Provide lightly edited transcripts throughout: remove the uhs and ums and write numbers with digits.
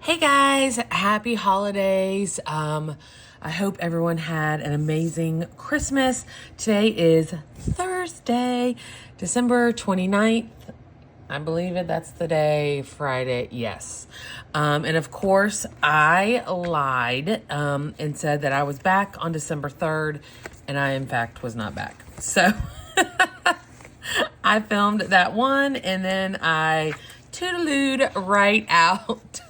Hey guys, happy holidays. I hope everyone had an amazing Christmas. Today is Thursday, December 29th. I believe it. That's the day. Friday. Yes. And of course, I lied and said that I was back on December 3rd, and I, in fact, was not back. So I filmed that one, and then I toodalooed right out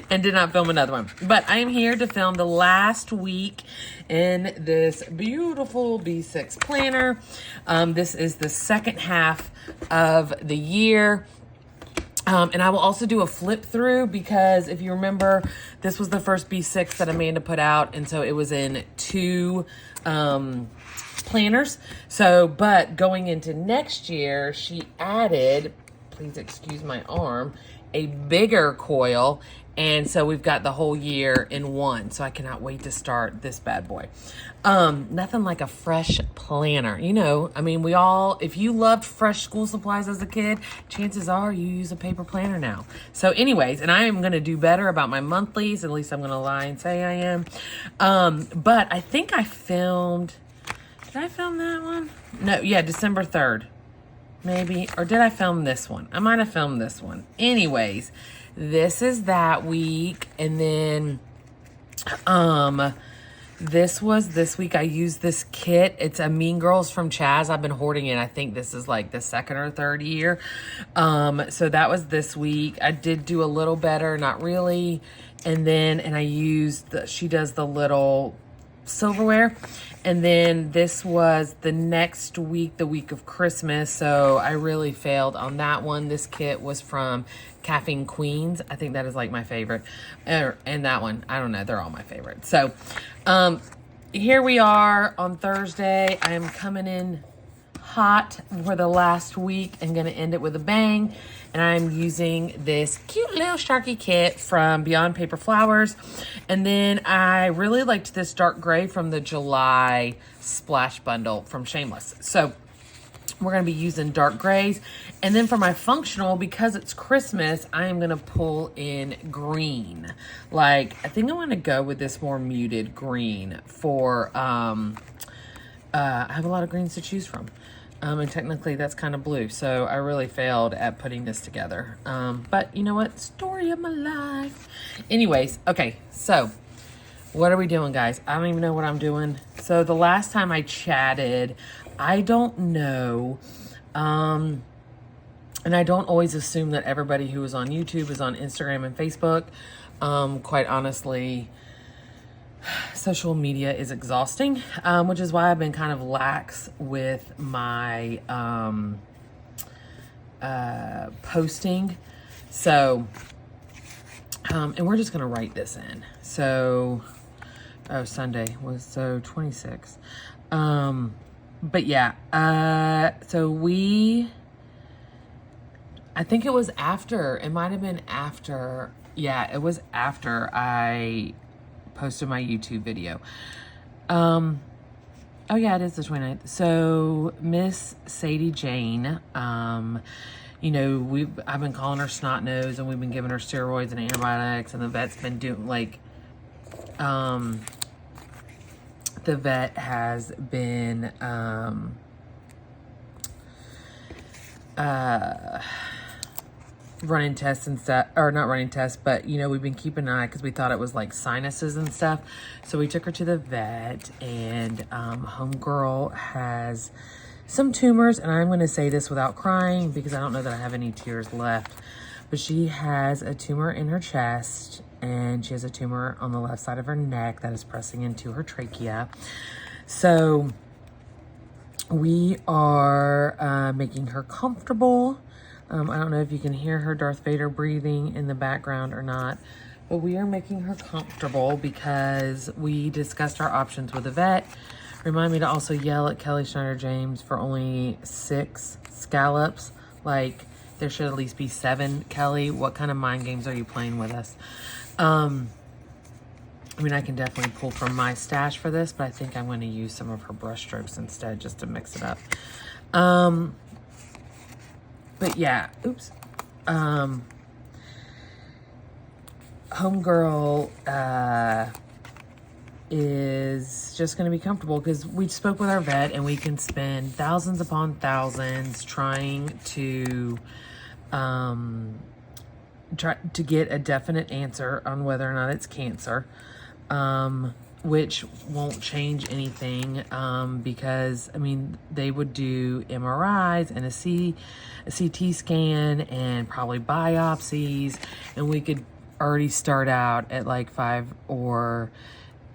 and did not film another one. But I am here to film the last week in this beautiful B6 planner. This is the second half of the year. And I will also do a flip through because if you remember, this was the first B6 that Amanda put out. And so it was in two planners. So, but going into next year, she added, please excuse my arm, a bigger coil. And so we've got the whole year in one. So I cannot wait to start this bad boy. Nothing like a fresh planner. You know, I mean, we all, if you loved fresh school supplies as a kid, chances are you use a paper planner now. So anyways, and I am going to do better about my monthlies. At least I'm going to lie and say I am. But I think I filmed, did I film that one? No, yeah, December 3rd. Maybe, or did I film this one? I might have filmed this one. Anyways, this is that week. And then, this was this week. I used this kit. It's a Mean Girls from Chaz. I've been hoarding it. I think this is like the second or third year. So that was this week. I did do a little better, not really. And then, and I used, she does the little silverware. And then this was the next week, the week of Christmas. So I really failed on that one. This kit was from Caffeine Queens. I think that is like my favorite. And that one, I don't know. They're all my favorite. So here we are on Thursday. I am coming in hot for the last week and going to end it with a bang. And I'm using this cute little Sharky kit from Beyond Paper Flowers. And then I really liked this dark gray from the July splash bundle from Shameless. So we're going to be using dark grays. And then for my functional, because it's Christmas, I am going to pull in green. Like, I think I want to go with this more muted green for, I have a lot of greens to choose from. And technically that's kind of blue. So I really failed at putting this together. But you know what? Story of my life. Anyways, okay. So what are we doing, guys? I don't even know what I'm doing. So the last time I chatted, I don't know. And I don't always assume that everybody who is on YouTube is on Instagram and Facebook. Quite honestly, social media is exhausting, which is why I've been kind of lax with my posting. So, and we're just going to write this in. So, Sunday was so 26. But yeah, so I think it was after, it might have been after, yeah, it was after I posted my YouTube video. Oh yeah, it is the 29th. So Miss Sadie Jane, you know, I've been calling her snot nose, and we've been giving her steroids and antibiotics, and the vet's been doing like, the vet has been, running tests and stuff, or not running tests, but you know, we've been keeping an eye because we thought it was like sinuses and stuff. So we took her to the vet, and homegirl has some tumors, and I'm going to say this without crying because I don't know that I have any tears left, but she has a tumor in her chest, and she has a tumor on the left side of her neck that is pressing into her trachea. So we are making her comfortable. I don't know if you can hear her Darth Vader breathing in the background or not, but we are making her comfortable because we discussed our options with the vet. Remind me to also yell at Kelly Schneider James for only 6 scallops. Like, there should at least be 7. Kelly, what kind of mind games are you playing with us? I mean, I can definitely pull from my stash for this, but I think I'm going to use some of her brush strokes instead just to mix it up. But yeah, oops. homegirl is just going to be comfortable because we spoke with our vet, and we can spend thousands upon thousands trying to try to get a definite answer on whether or not it's cancer, which won't change anything, because I mean, they would do MRIs and a CT scan and probably biopsies, and we could already start out at like $5,000 or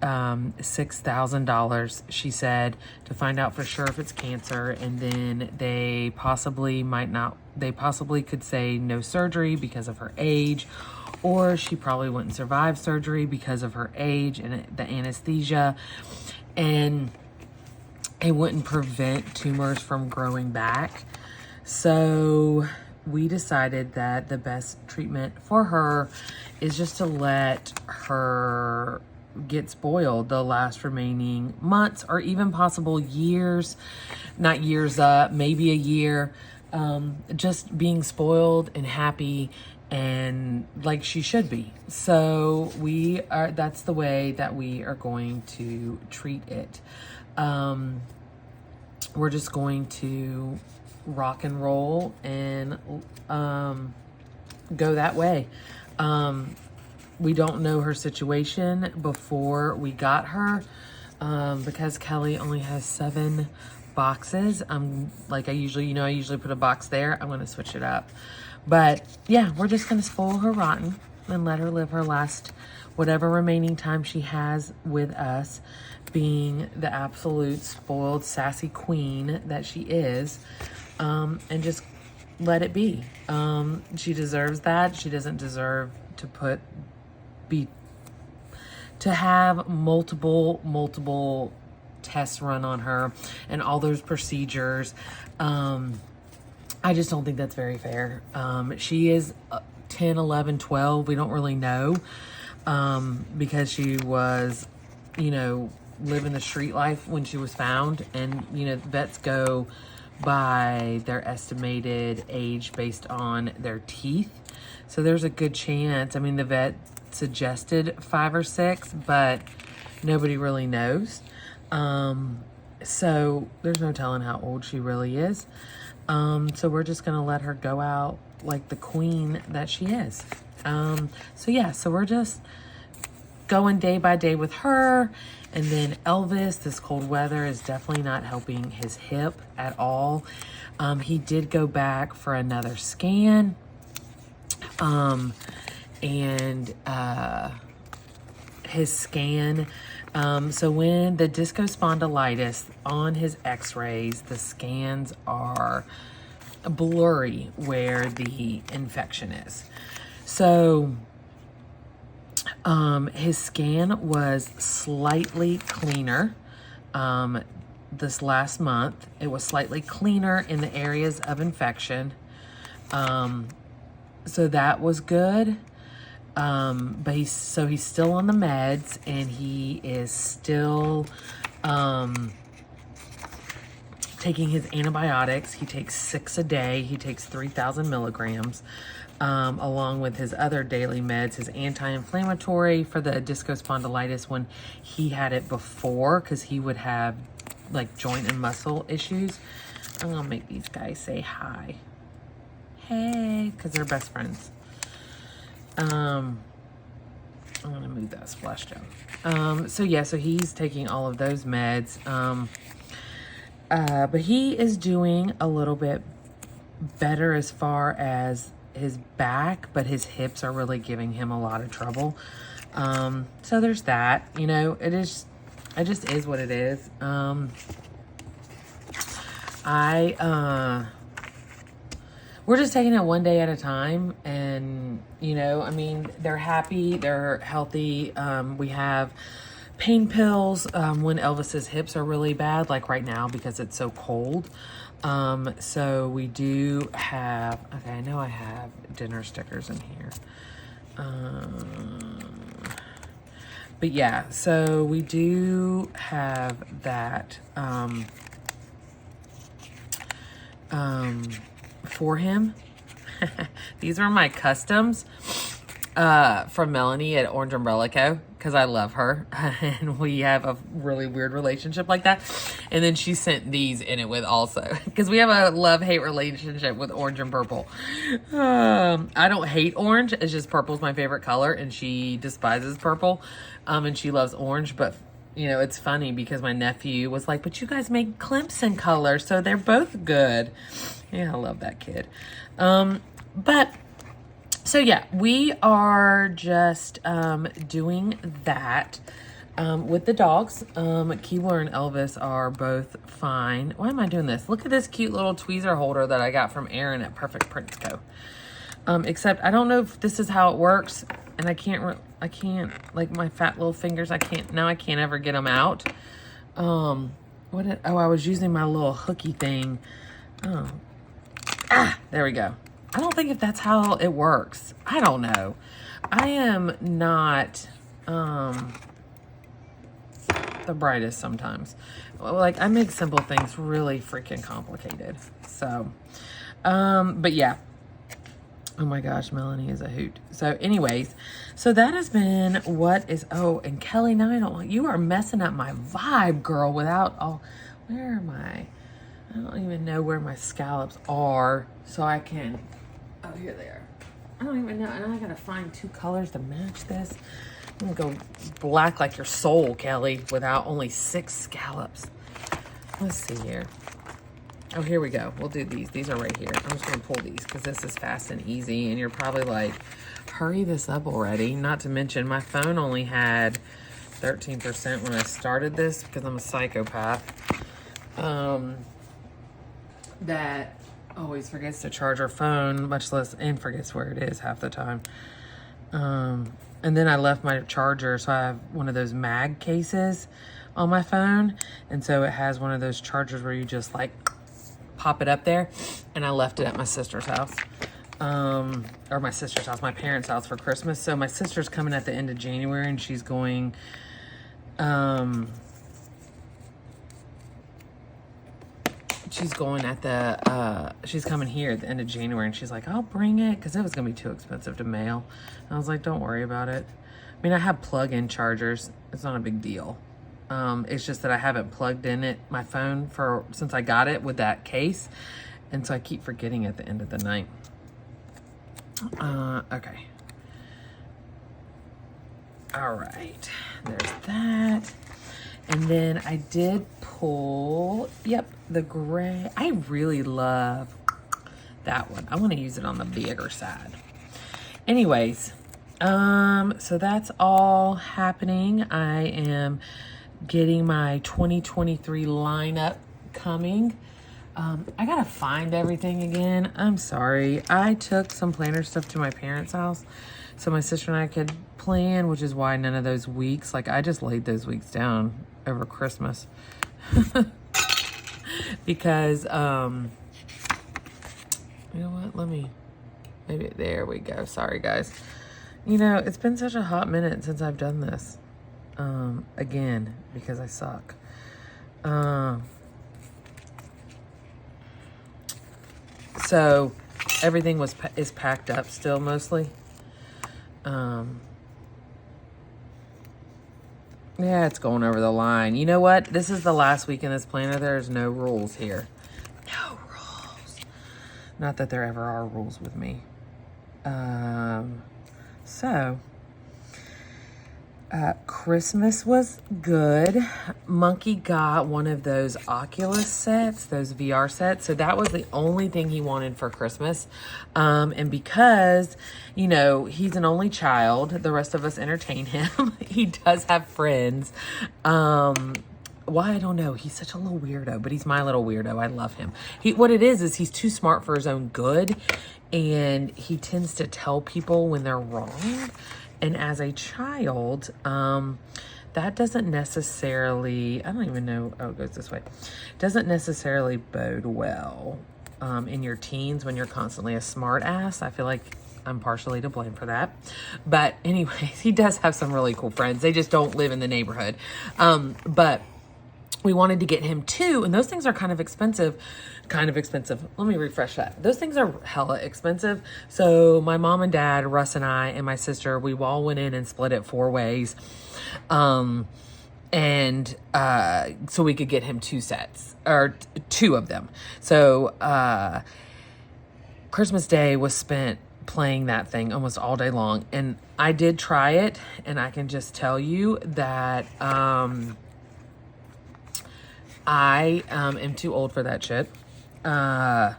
$6,000, she said, to find out for sure if it's cancer. And then they possibly could say no surgery because of her age, or she probably wouldn't survive surgery because of her age and the anesthesia, and it wouldn't prevent tumors from growing back. So we decided that the best treatment for her is just to let her get spoiled the last remaining months, or even possible years, not years, maybe a year, just being spoiled and happy and like she should be. So that's the way that we are going to treat it. We're just going to rock and roll and go that way. We don't know her situation before we got her, because Kelly only has 7 boxes. Like I usually put a box there. I'm going to switch it up. But yeah, we're just going to spoil her rotten and let her live her last, whatever remaining time she has with us, being the absolute spoiled, sassy queen that she is, and just let it be. She deserves that. She doesn't deserve to have multiple tests run on her and all those procedures. I just don't think that's very fair. She is 10, 11, 12. We don't really know, because she was, living the street life when she was found. And, vets go by their estimated age based on their teeth. So there's a good chance. I mean, the vet suggested 5 or 6, but nobody really knows. So there's no telling how old she really is. So we're just going to let her go out like the queen that she is. So we're just going day by day with her. And then Elvis, this cold weather is definitely not helping his hip at all. He did go back for another scan. His scan, so when the disco spondylitis on his x-rays, the scans are blurry where the infection is. So his scan was slightly cleaner this last month. It was slightly cleaner in the areas of infection. So that was good. But he's still on the meds, and he is still taking his antibiotics. He takes 6 a day. He takes 3,000 milligrams, along with his other daily meds, his anti-inflammatory for the disco spondylitis when he had it before, because he would have like joint and muscle issues. I'm gonna make these guys say hi. Hey, because they're best friends. I'm going to move that splash down. So he's taking all of those meds. But he is doing a little bit better as far as his back, but his hips are really giving him a lot of trouble. So there's that, it just is what it is. We're just taking it one day at a time, and, they're happy, they're healthy. We have pain pills when Elvis's hips are really bad, like right now because it's so cold. So we do have, okay, I know I have dinner stickers in here. But yeah, so we do have that for him. These are my customs. from Melanie at Orange Umbrella Co. because I love her and we have a really weird relationship like that. And then she sent these in it with also because we have a love-hate relationship with orange and purple. I don't hate orange. It's just purple's my favorite color and she despises purple. And she loves orange, but you know, it's funny because my nephew was like, but you guys make Clemson colors, so they're both good. Yeah, I love that kid. So yeah, we are just doing that with the dogs. Keebler and Elvis are both fine. Why am I doing this? Look at this cute little tweezer holder that I got from Erin at Perfect Prints Co. Except I don't know if this is how it works, and I can't like my fat little fingers. I can't ever get them out. I was using my little hooky thing. There we go. I don't think if that's how it works. I don't know. I am not the brightest sometimes. Like I make simple things really freaking complicated. So, but yeah. Oh my gosh, Melanie is a hoot. So anyways, so that has been and Kelly, now you are messing up my vibe, girl, where am I? I don't even know where my scallops are, so I can, oh, here they are. I don't even know, and I gotta find 2 colors to match this. I'm gonna go black like your soul, Kelly, without only 6 scallops. Let's see here. Oh, here we go. We'll do these. These are right here. I'm just gonna pull these because this is fast and easy, and you're probably like, hurry this up already. Not to mention, my phone only had 13% when I started this because I'm a psychopath. That always forgets to charge her phone, and forgets where it is half the time. And then I left my charger, so I have one of those mag cases on my phone, and so it has one of those chargers where you just like pop it up there, and I left it at my sister's house. Or my sister's house, my parents' house for Christmas. So my sister's coming at the end of January, and she's going, she's coming here at the end of January, and she's like, I'll bring it, because it was going to be too expensive to mail. And I was like, don't worry about it. I mean, I have plug-in chargers. It's not a big deal. It's just that I haven't plugged in my phone since I got it with that case. And so I keep forgetting at the end of the night. Okay. All right. There's that. And then I did pull, the gray. I really love that one. I want to use it on the bigger side. Anyways, so that's all happening. I am getting my 2023 lineup coming. I gotta find everything again. I'm sorry. I took some planner stuff to my parents' house so my sister and I could plan, which is why none of those weeks, like I just laid those weeks down over Christmas. Because, you know what? Maybe, there we go. Sorry, guys. You know, it's been such a hot minute since I've done this. Again, because I suck. So everything is packed up still mostly. Yeah, it's going over the line. You know what? This is the last week in this planner. There's no rules here. No rules. Not that there ever are rules with me. Christmas was good. Monkey got one of those Oculus sets, those VR sets. So that was the only thing he wanted for Christmas. And because, you know, he's an only child, the rest of us entertain him. He does have friends. Why, I don't know. He's such a little weirdo, but he's my little weirdo. I love him. What it is he's too smart for his own good. And he tends to tell people when they're wrong. And as a child, that doesn't necessarily, I don't even know, oh, it goes this way, doesn't necessarily bode well in your teens when you're constantly a smart ass. I feel like I'm partially to blame for that. But anyways, he does have some really cool friends. They just don't live in the neighborhood. But we wanted to get him 2, and those things are kind of expensive. Let me refresh that. Those things are hella expensive. So my mom and dad, Russ and I, and my sister, we all went in and split it 4 ways. So we could get him 2 sets, or 2 of them. So, Christmas Day was spent playing that thing almost all day long. And I did try it, and I can just tell you that, I am too old for that shit. I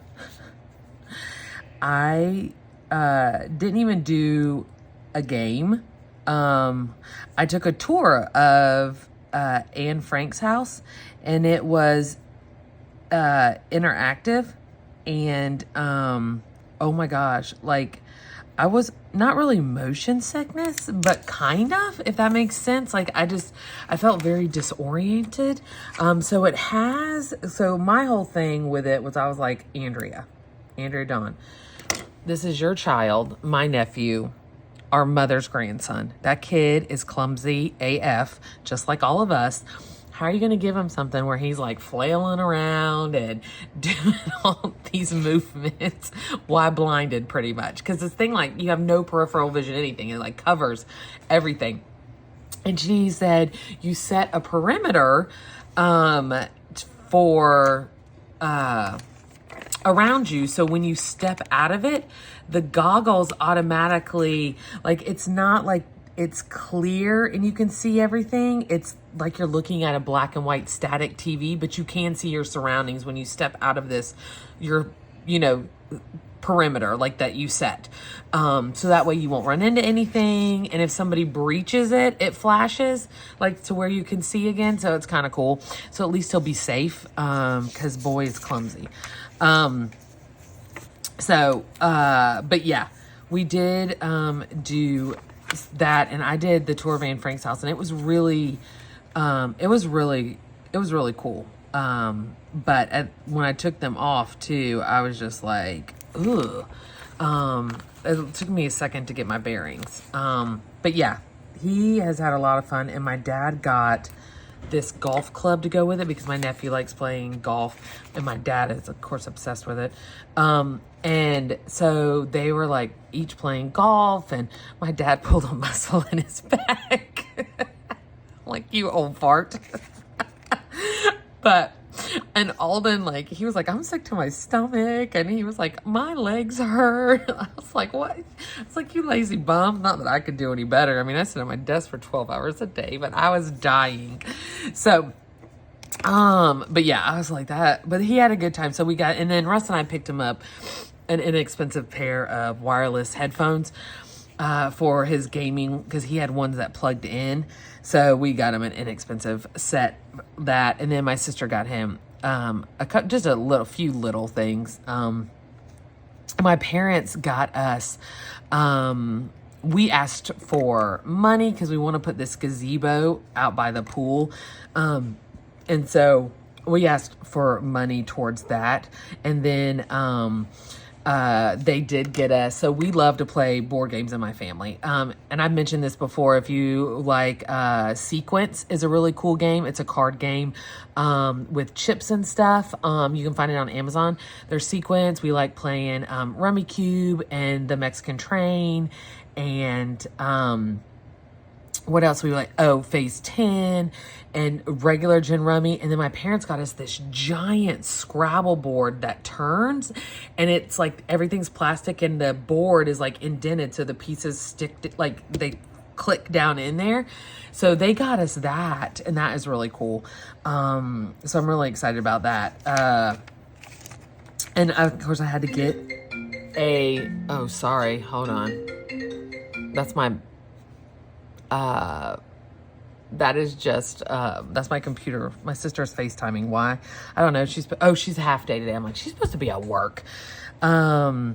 didn't even do a game. I took a tour of Anne Frank's house, and it was interactive, and oh my gosh, like, I was not really motion sickness, but kind of, if that makes sense. Like, I felt very disoriented. So my whole thing with it was, I was like, Andrea Dawn, this is your child, my nephew, our mother's grandson. That kid is clumsy AF, just like all of us. How are you going to give him something where he's like flailing around and doing all these movements while blinded, pretty much? Because this thing, like, you have no peripheral vision, anything. It like covers everything. And she said, you set a perimeter for around you. So when you step out of it, the goggles automatically, like, it's not like it's clear and you can see everything. It's like you're looking at a black and white static TV, but you can see your surroundings when you step out of this, your, perimeter like that you set. So that way you won't run into anything. And if somebody breaches it, it flashes like to where you can see again. So it's kind of cool. So at least he'll be safe. Cause boy is clumsy. But yeah, we did, do that, and I did the tour of Anne Frank's house, and it was really cool. But when I took them off too, I was just like, ugh. It took me a second to get my bearings. But yeah, he has had a lot of fun, and my dad got this golf club to go with it because my nephew likes playing golf, and my dad is of course obsessed with it. And so they were like each playing golf, and my dad pulled a muscle in his back. Like, you old fart. And Alden, like, he was like, I'm sick to my stomach. And he was like, my legs hurt. I was like, what? It's like, you lazy bum. Not that I could do any better. I mean, I sit at my desk for 12 hours a day, but I was dying. So, but yeah, I was like that. But he had a good time. So we got, and then Russ and I picked him up an inexpensive pair of wireless headphones for his gaming, because he had ones that plugged in. So we got him an inexpensive set, that, and then my sister got him just a few little things. My parents got us, we asked for money because we want to put this gazebo out by the pool, and so we asked for money towards that, and then they did get us, so we love to play board games in my family. And I've mentioned this before, if you like, Sequence is a really cool game. It's a card game, with chips and stuff. You can find it on Amazon. There's Sequence. We like playing, Rummy Cube and the Mexican Train, and, what else we like? Oh, Phase 10 and regular Gin Rummy. And then my parents got us this giant Scrabble board that turns, and it's like everything's plastic and the board is like indented, so the pieces stick like they click down in there. So they got us that, and that is really cool. So I'm really excited about that. And of course I had to get oh, sorry, hold on. That's my that is just, that's my computer. My sister's FaceTiming. Why? I don't know. She's half day today. I'm like, she's supposed to be at work. So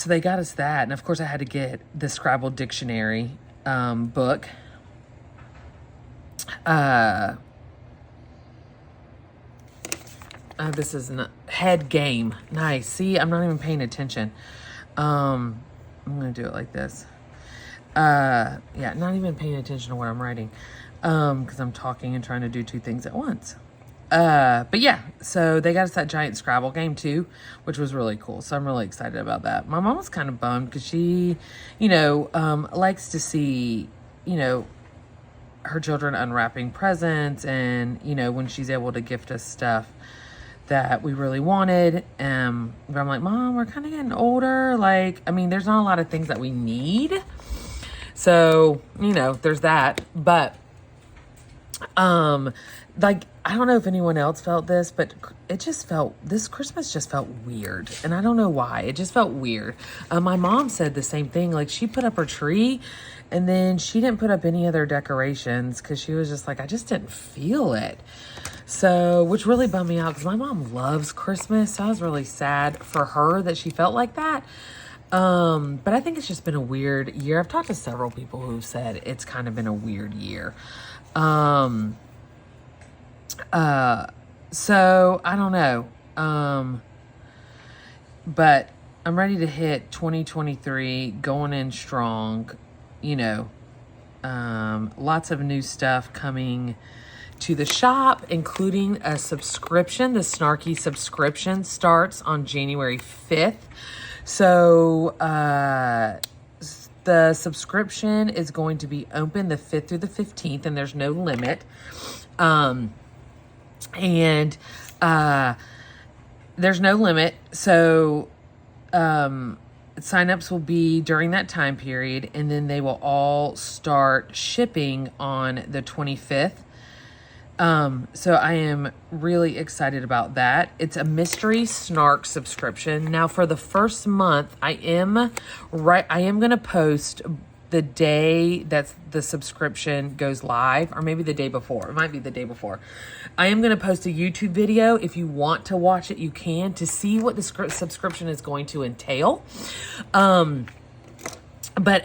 they got us that. And of course I had to get the Scrabble dictionary, book. This is not head game. Nice. See, I'm not even paying attention. I'm going to do it like this. Yeah, not even paying attention to what I'm writing. because I'm talking and trying to do two things at once. But yeah, so they got us that giant Scrabble game too, which was really cool. So I'm really excited about that. My mom was kind of bummed because she, likes to see, her children unwrapping presents, and, when she's able to gift us stuff that we really wanted. But I'm like, Mom, we're kind of getting older. Like, I mean, there's not a lot of things that we need. So, there's that. But, I don't know if anyone else felt this, but this Christmas just felt weird. And I don't know why. It just felt weird. My mom said the same thing. Like, she put up her tree and then she didn't put up any other decorations because she was just like, I just didn't feel it. So, which really bummed me out because my mom loves Christmas. So I was really sad for her that she felt like that. But I think it's just been a weird year. I've talked to several people who've said it's kind of been a weird year. So I don't know. But I'm ready to hit 2023 going in strong, lots of new stuff coming to the shop, including a subscription. The Snarky subscription starts on January 5th. So, the subscription is going to be open the 5th through the 15th, and there's no limit. There's no limit. So, signups will be during that time period, and then they will all start shipping on the 25th. So I am really excited about that. It's a mystery snark subscription. Now for the first month, I am going to post the day that the subscription goes live, or maybe the day before. It might be the day before. I am going to post a YouTube video. If you want to watch it, you can, to see what the subscription is going to entail. But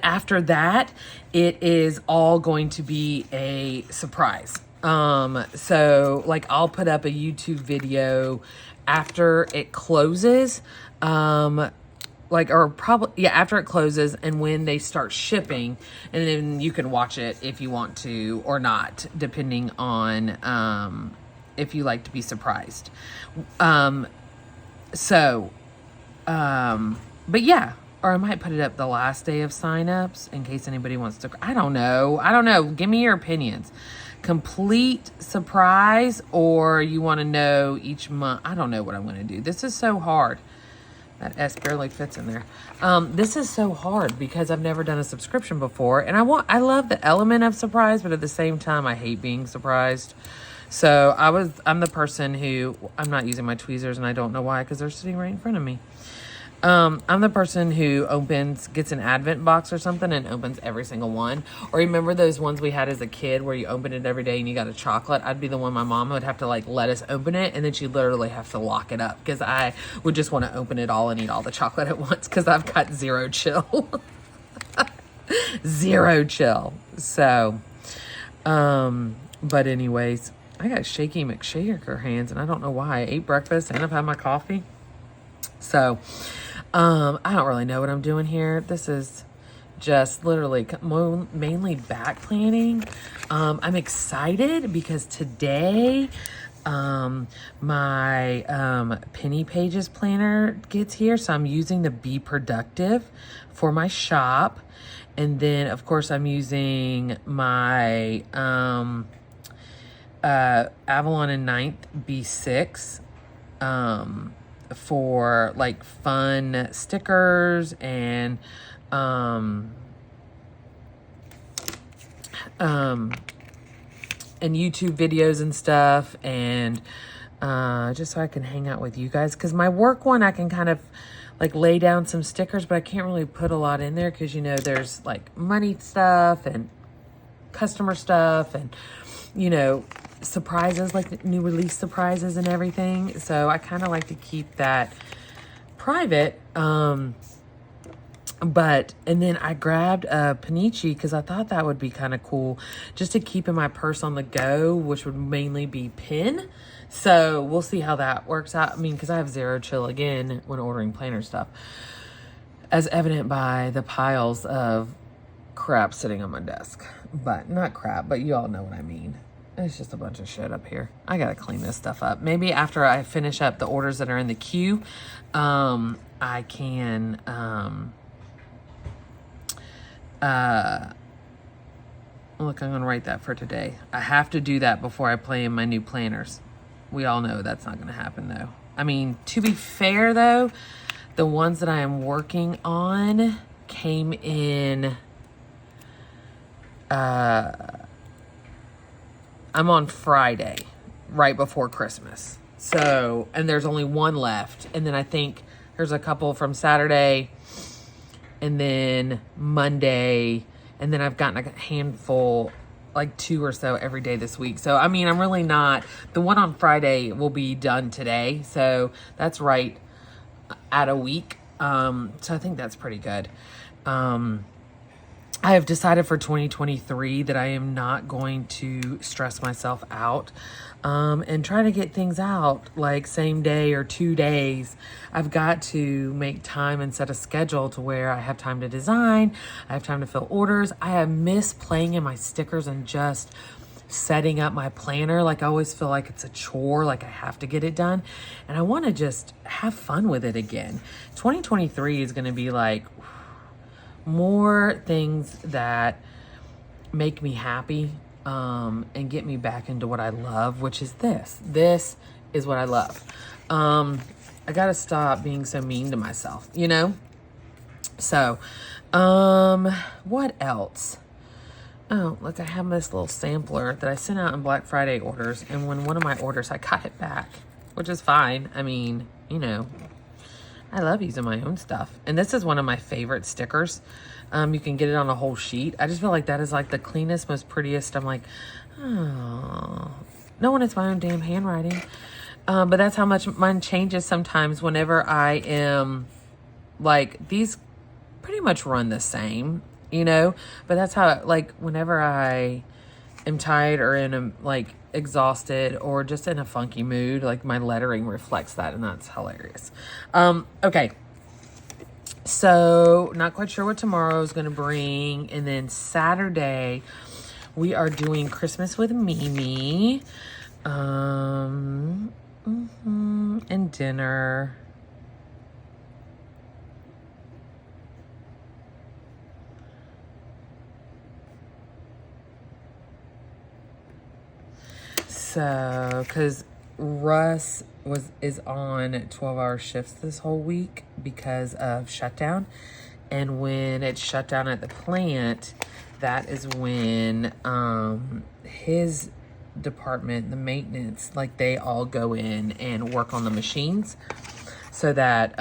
after that, it is all going to be a surprise. So like I'll put up a YouTube video after it closes, after it closes and when they start shipping, and then you can watch it if you want to or not, depending on, if you like to be surprised. But yeah, or I might put it up the last day of signups in case anybody wants to, I don't know. Give me your opinions. Complete surprise, or you want to know each month. I don't know what I'm going to do. This is so hard. That S barely fits in there. This is so hard because I've never done a subscription before, and I love the element of surprise, but at the same time, I hate being surprised. So I'm the person who, I'm not using my tweezers, and I don't know why, because they're sitting right in front of me. I'm the person who gets an advent box or something and opens every single one. Or remember those ones we had as a kid where you opened it every day and you got a chocolate? I'd be the one, my mom would have to let us open it, and then she'd literally have to lock it up because I would just want to open it all and eat all the chocolate at once because I've got zero chill. Zero chill. So, but anyways, I got shaky McShaker hands, and I don't know why. I ate breakfast and I've had my coffee. So, I don't really know what I'm doing here. This is just literally mainly back planning. I'm excited because today, my, penny pages planner gets here. So I'm using the Be Productive for my shop. And then of course I'm using my, Avalon and Ninth B6, for fun stickers and YouTube videos and stuff, and just so I can hang out with you guys, because my work one I can kind of lay down some stickers, but I can't really put a lot in there because there's money stuff and customer stuff and surprises, new release surprises and everything. So I kind of like to keep that private. And then I grabbed a Panichi because I thought that would be kind of cool just to keep in my purse on the go, which would mainly be pin. So we'll see how that works out. I mean, because I have zero chill again when ordering planner stuff, as evident by the piles of crap sitting on my desk. But not crap, but you all know what I mean. It's just a bunch of shit up here. I gotta clean this stuff up. Maybe after I finish up the orders that are in the queue, I can, look, I'm gonna write that for today. I have to do that before I play in my new planners. We all know that's not gonna happen though. I mean, to be fair though, the ones that I am working on came in, I'm on Friday, right before Christmas. So, and there's only one left. And then I think there's a couple from Saturday and then Monday. And then I've gotten a handful, like 2 or so every day this week. So, I mean, I'm really not, the one on Friday will be done today. So that's right at a week. So I think that's pretty good. I have decided for 2023 that I am not going to stress myself out and try to get things out like same day or 2 days. I've got to make time and set a schedule to where I have time to design. I have time to fill orders. I have missed playing in my stickers and just setting up my planner. Like I always feel like it's a chore, like I have to get it done. And I want to just have fun with it again. 2023 is going to be like more things that make me happy and get me back into what I love, which is this. This is what I love. I got to stop being so mean to myself, you know? So, what else? Oh, look, I have this little sampler that I sent out in Black Friday orders. And when one of my orders, I got it back, which is fine. I mean, you know, I love using my own stuff. And this is one of my favorite stickers. You can get it on a whole sheet. I just feel like that is like the cleanest, most prettiest. I'm like, oh, no one, it's my own damn handwriting. But that's how much mine changes sometimes whenever I am like, these pretty much run the same, you know, but that's how, like, whenever I am tired or in a, like, exhausted or just in a funky mood, like, my lettering reflects that, and that's hilarious. Okay. So, not quite sure what tomorrow is going to bring, and then Saturday, we are doing Christmas with Mimi, and dinner. So, because Russ is on 12-hour shifts this whole week because of shutdown. And when it's shut down at the plant, that is when his department, the maintenance, like they all go in and work on the machines so that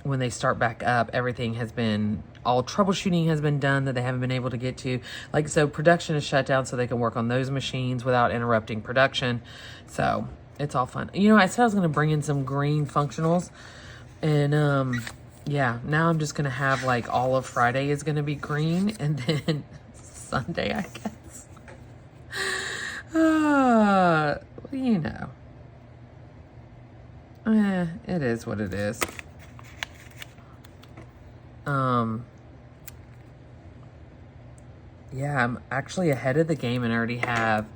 when they start back up, everything has been, all troubleshooting has been done that they haven't been able to get to. Like, so production is shut down so they can work on those machines without interrupting production. So it's all fun. You know, I said I was going to bring in some green functionals, and yeah, now I'm just going to have like all of Friday is going to be green, and then Sunday, I guess. You know. It is what it is. Yeah, I'm actually ahead of the game and I already have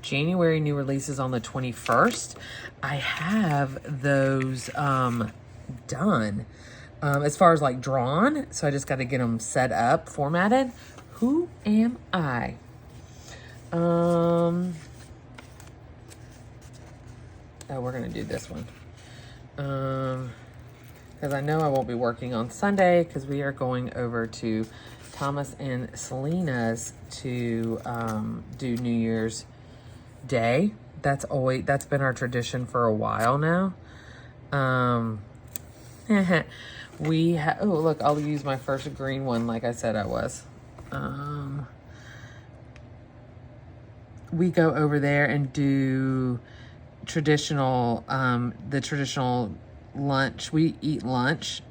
January new releases on the 21st. I have those done as far as like drawn. So I just got to get them set up, formatted. Who am I? Oh, we're going to do this one. Because I know I won't be working on Sunday because we are going over to Thomas and Selena's to do New Year's Day. That's been our tradition for a while now. Oh, look, I'll use my first green one like I said I was. We go over there and do traditional, the traditional lunch. We eat lunch.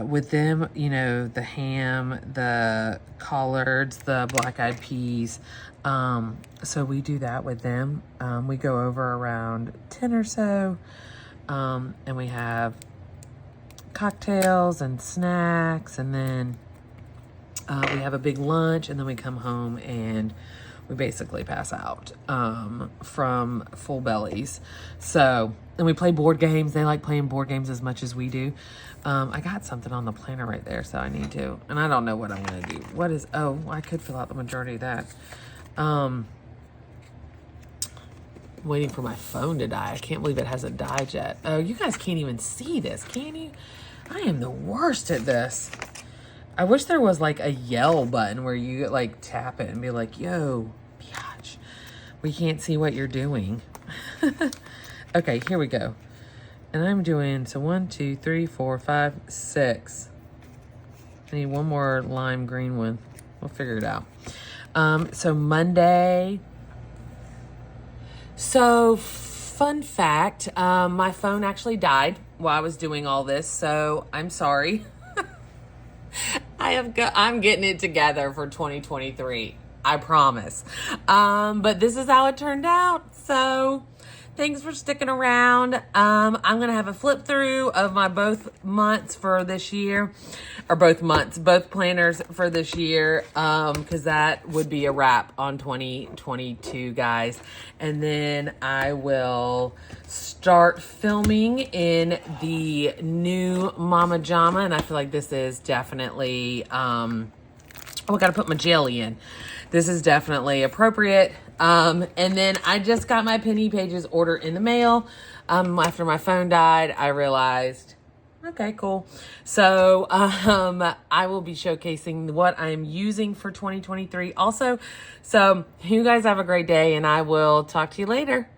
With them, you know, the ham, the collards, the black-eyed peas. So we do that with them. We go over around 10 or so. And we have cocktails and snacks, and then we have a big lunch, and then we come home and we basically pass out from full bellies. So, and we play board games. They like playing board games as much as we do. I got something on the planner right there, so I need to. And I don't know what I'm going to do. What is, oh, I could fill out the majority of that. Waiting for my phone to die. I can't believe it hasn't died yet. Oh, you guys can't even see this, can you? I am the worst at this. I wish there was like a yell button where you like tap it and be like, yo, biatch, we can't see what you're doing. Okay, here we go. And I'm doing, so 1, 2, 3, 4, 5, 6. I need one more lime green one. We'll figure it out. So Monday. So fun fact, my phone actually died while I was doing all this. So I'm sorry. I'm getting it together for 2023. I promise. But this is how it turned out. So thanks for sticking around. I'm going to have a flip through of my both months for this year, or both planners for this year. Cause that would be a wrap on 2022, guys. And then I will start filming in the new Mama Jama. And I feel like this is definitely, oh, I got to put my jelly in. This is definitely appropriate. And then I just got my Penny Pages order in the mail. After my phone died, I realized, okay, cool. So, I will be showcasing what I'm using for 2023 also. So you guys have a great day, and I will talk to you later.